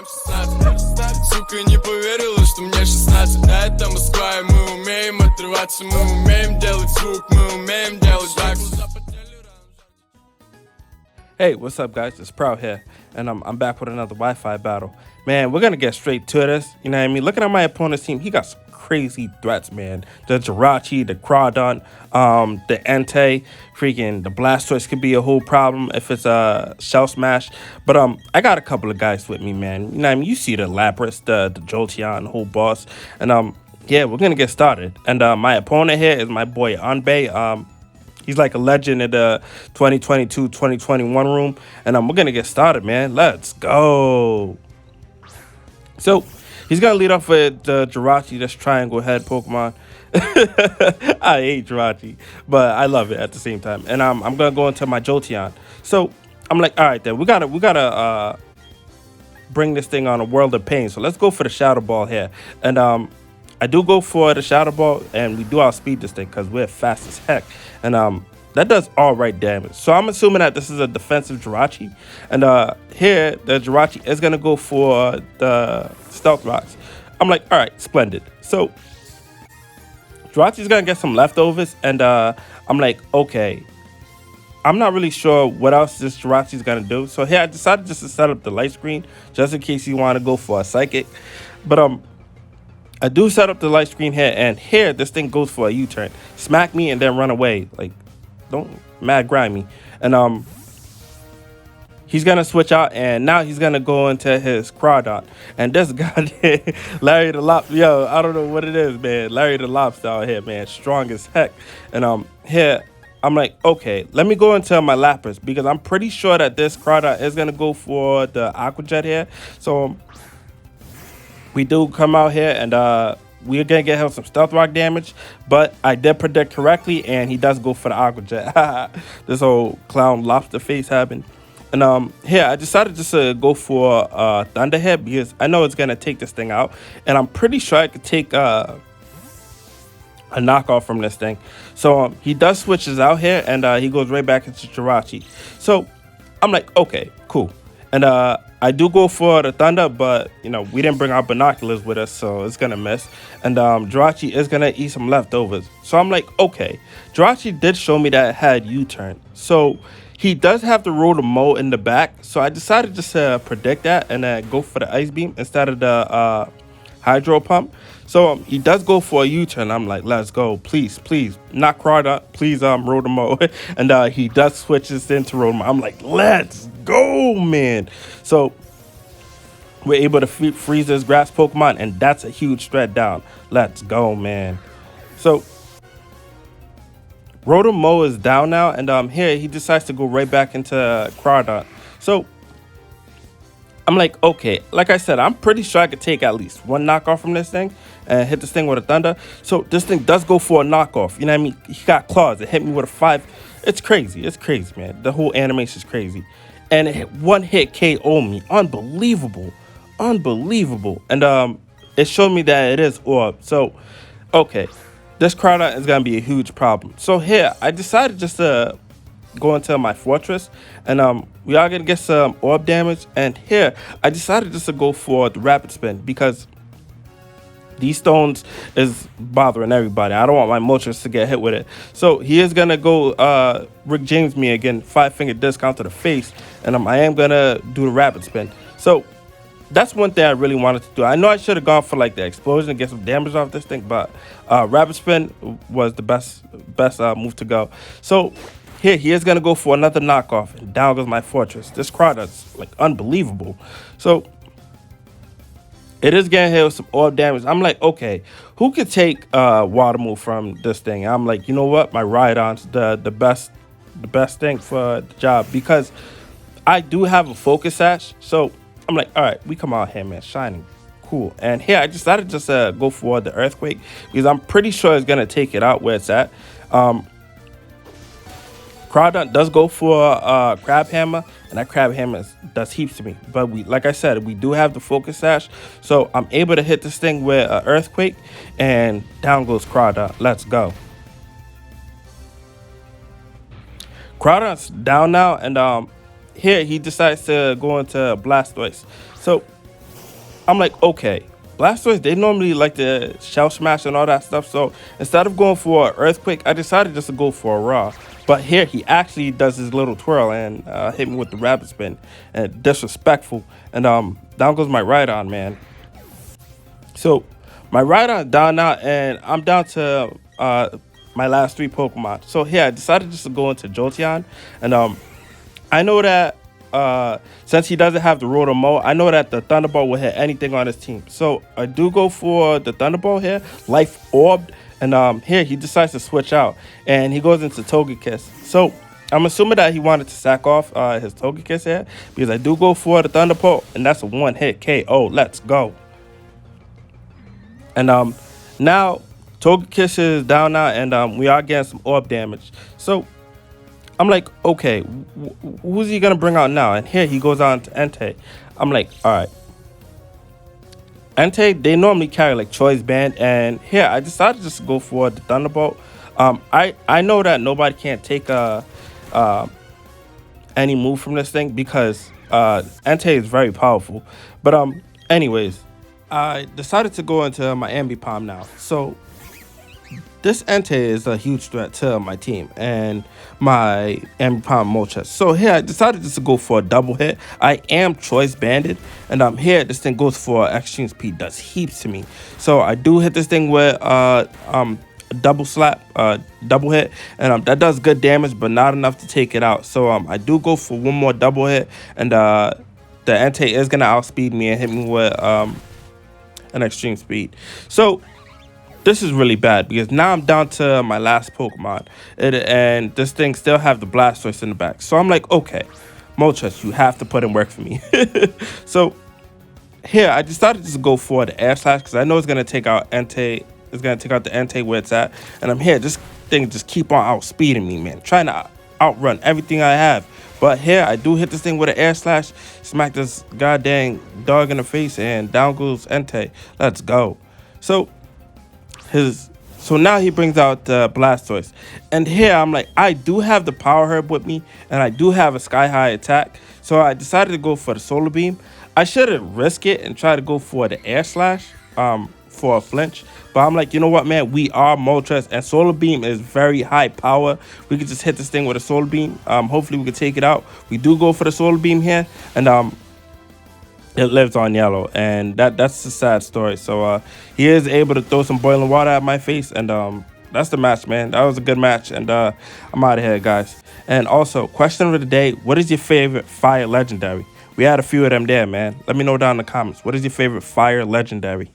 Сука, не поверила, что мне 16. Да, это Москва, и мы умеем отрываться, мы умеем делать звук, мы умеем делать так. Hey, what's up, guys? It's Prwell'Z here, and I'm back with another Wi-Fi battle. Man, we're gonna get straight to this. You know what I mean? Looking at my opponent's team, he got some crazy threats, man. The Jirachi, the Crawdaunt, the Entei, freaking the Blastoise could be a whole problem if it's a Shell Smash. But I got a couple of guys with me, man. You know what I mean? You see the Lapras, the Jolteon, the whole boss, and yeah, we're gonna get started. And my opponent here is my boy Anbei. He's like a legend in the 2022-2021 room. And we're going to get started, man. Let's go. So, he's going to lead off with the Jirachi, that's triangle head Pokemon. I hate Jirachi, but I love it at the same time. And I'm going to go into my Jolteon. So, I'm like, all right, then. We gotta bring this thing on a world of pain. So, let's go for the Shadow Ball here. And I do go for the Shadow Ball, and we do outspeed this thing because we're fast as heck. And that does all right damage. So I'm assuming that this is a defensive Jirachi. And here, the Jirachi is going to go for the Stealth Rocks. I'm like, all right, splendid. So Jirachi's going to get some leftovers. And I'm like, okay, I'm not really sure what else this Jirachi's going to do. So here, I decided just to set up the light screen just in case you want to go for a Psychic. But I do set up the light screen here, and here this thing goes for a U-turn, smack me, and then run away. Like, don't mad grind me. And he's gonna switch out, and now he's gonna go into his Crawdaunt. And this guy, Larry the Lobster, yo, I don't know what it is, man. Larry the Lobster out here, man, strong as heck. And here I'm like, okay, let me go into my Lapras because I'm pretty sure that this Crawdaunt is gonna go for the Aqua Jet here. So we do come out here, and we're going to get him some Stealth Rock damage, but I did predict correctly, and he does go for the Aqua Jet. This whole clown lobster face happened. And here, I decided just to go for Thunder Hit because I know it's going to take this thing out, and I'm pretty sure I could take a knockoff from this thing. So he does switches out here, and he goes right back into Jirachi. So I'm like, okay, cool. And I do go for the Thunder, but, you know, we didn't bring our binoculars with us, so it's going to miss. And Jirachi is going to eat some leftovers. So I'm like, okay. Jirachi did show me that it had U-turn. So he does have the Rotom in the back. So I decided just to predict that and go for the Ice Beam instead of the Hydro Pump. So he does go for a U-turn. I'm like, let's go. Please, please. Not Crawdaunt. Please, Rotom. And he does switch this into Rotom. I'm like, let's go, man. So we're able to freeze this grass Pokemon, and that's a huge threat down. Let's go, man. So Rotom is down now, and here he decides to go right back into Crawdaunt. So I'm like, okay, like I said, I'm pretty sure I could take at least one knockoff from this thing and hit this thing with a Thunder. So this thing does go for a knockoff. You know what I mean? He got claws. It hit me with a 5. It's crazy. It's crazy, man. The whole animation is crazy. And it one hit KO me. Unbelievable. Unbelievable. And it showed me that it is Orb. So, okay. This Crawdaunt is going to be a huge problem. So here, I decided just to go into my Fortress, and we are gonna get some orb damage. And here I decided just to go for the Rapid Spin because these stones is bothering everybody. I don't want my Moltres to get hit with it. So he is gonna go Rick James me again, 5-finger discount to the face, and I am gonna do the Rapid Spin. So that's one thing I really wanted to do. I know I should have gone for like the explosion and get some damage off this thing, but Rapid Spin was the best move to go. So here, he is going to go for another knockoff, and down goes my Fortress. This Crawdaunt's, like, unbelievable. So, it is getting hit with some orb damage. I'm like, okay, who could take Water Move from this thing? I'm like, you know what? My Rhydon's the best thing for the job because I do have a Focus Sash. So, I'm like, all right, we come out here, man, shining. Cool. And here, I decided just to go for the Earthquake because I'm pretty sure it's going to take it out where it's at. Crawdaunt does go for Crab Hammer, and that Crab Hammer does heaps to me. But like I said, we do have the Focus Sash, so I'm able to hit this thing with an Earthquake, and down goes Crawdaunt. Let's go. Crawdaunt's down now, and here he decides to go into Blastoise. So I'm like, okay, Blastoise, they normally like to shell smash and all that stuff. So instead of going for an earthquake, I decided just to go for a raw. But here he actually does his little twirl and hit me with the rabbit spin and disrespectful. And down goes my Rhydon, man. So my Rhydon down now, and I'm down to my last 3 Pokemon. So here I decided just to go into Jolteon, and I know that since he doesn't have the Rotor Mow, I know that the Thunderbolt will hit anything on his team. So I do go for the Thunderbolt here, Life Orb, and here he decides to switch out, and he goes into Togekiss. So I'm assuming that he wanted to sack off his Togekiss here, because I do go for the Thunderbolt, and that's a 1-hit KO. Let's go. And now Togekiss is down now, and we are getting some orb damage. So I'm like, okay, who's he gonna bring out now? And here he goes on to Entei. I'm like, all right. Entei, they normally carry like Choice Band, and here I decided just to go for the Thunderbolt. I know that nobody can't take any move from this thing because Entei is very powerful. But anyways, I decided to go into my Ambipom now. So this Entei is a huge threat to my team and my Ambipom Moltres. So here I decided just to go for a double hit. I am Choice Banded, and here this thing goes for Extreme Speed, does heaps to me. So I do hit this thing with double slap, double hit, and that does good damage, but not enough to take it out. So I do go for one more double hit, and the Entei is gonna outspeed me and hit me with an Extreme Speed. So this is really bad because now I'm down to my last Pokemon, and this thing still have the Blastoise in the back. So I'm like, okay, Moltres, you have to put in work for me. So here I decided to go for the Air Slash because I know it's gonna take out Entei. It's gonna take out the Entei where it's at, and I'm here. This thing just keep on outspeeding me, man, trying to outrun everything I have. But here I do hit this thing with an Air Slash, smack this goddamn dog in the face, and down goes Entei. Let's go. So now he brings out the Blastoise, and here I'm like, I do have the Power Herb with me, and I do have a Sky High attack. So I decided to go for the Solar Beam. I shouldn't risk it and try to go for the Air Slash for a flinch, but I'm like, you know what, man, we are Moltres, and Solar Beam is very high power. We could just hit this thing with a Solar Beam. Hopefully we can take it out. We do go for the Solar Beam here, and it lives on yellow, and that's a sad story. So he is able to throw some boiling water at my face, and that's the match, man. That was a good match, and I'm out of here, guys. And also, question of the day: what is your favorite fire legendary? We had a few of them there, man. Let me know down in the comments. What is your favorite fire legendary?